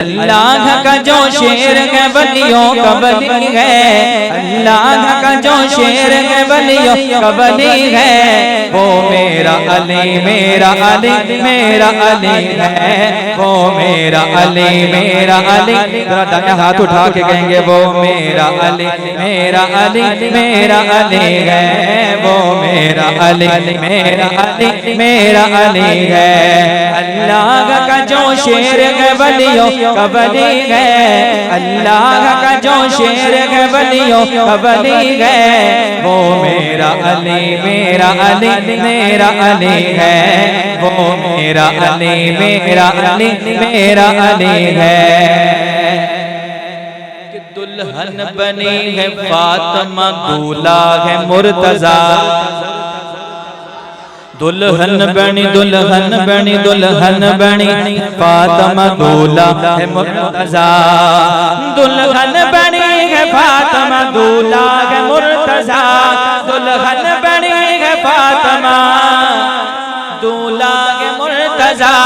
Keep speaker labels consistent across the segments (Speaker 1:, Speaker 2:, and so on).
Speaker 1: اللہ کا جو شیر ہے ولیوں کا ولی ہے، اللہ کا جو شیر ہے ولیوں کا ولی ہے، وہ میرا علی میرا علی میرا علی ہے، وہ میرا علی میرا علی، ذرا دائیں ہاتھ اٹھا کے کہیں گے وہ میرا علی میرا علی میرا علی ہے، وہ میرا علی میرا علی میرا علی ہے۔ اللہ کا جو شیر ہے ولیوں کا ولی ہے، اللہ کا جو شیر ہے ولیوں کا ولی ہے، وہ میرا علی میرا علی میرا علی ہے، وہ میرا علی میرا علی میرا علی ہے۔ کہ دلہن بنی ہے فاطمہ، دولہا ہے مرتضیٰ، دلہن بنی دلہن بنی دلہن بنی فاطمہ، دولہا ہے مرتضیٰ، دلہن بنی ہے فاطمہ، دولہا ہے مرتضیٰ، دلہن بنی ہے فاطمہ، دولہا ہے مرتضیٰ۔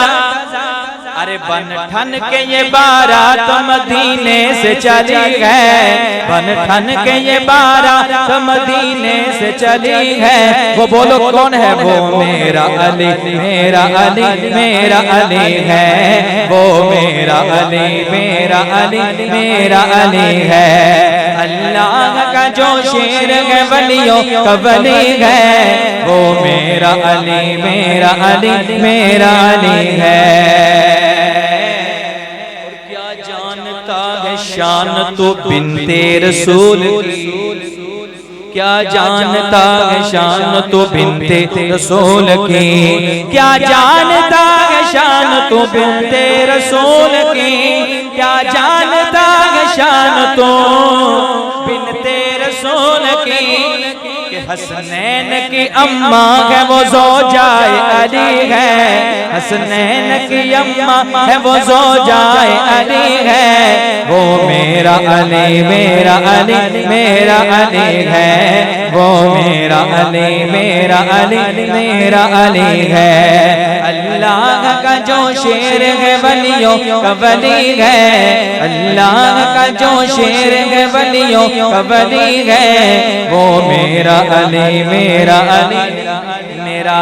Speaker 1: ارے بن ٹھن کے یہ بارات مدینے سے چلی ہے، بن ٹھن کے یہ بارات مدینے سے چلی ہے، وہ بولو کون ہے؟ وہ میرا علی میرا علی میرا علی ہے، وہ میرا علی میرا علی میرا علی ہے۔ اللہ کا جو شیر ہے ولیوں کا ولی ہے، وہ میرا علی میرا علی میرا علی ہے۔ شان تو بنت رسول کی، کیا جانتا ہے شان تو بنت رسول کی، کیا جانتا ہے شان تو بنت رسول کی، کیا جانتا ہے شان تو بنت رسول کی، کہ حسنین کی اماں ہے وہ زوجائے علی ہے، حسنین کی اماں ہے وہ زوجائے علی ہے، وہ میرا علی میرا علی میرا علی ہے، وہ میرا علی میرا علی میرا علی ہے۔ اللہ کا جو شیر ہے ولیوں کا ولی ہے، اللہ کا جو شیر ہے ولیوں کا ولی ہے، وہ میرا علی میرا علی میرا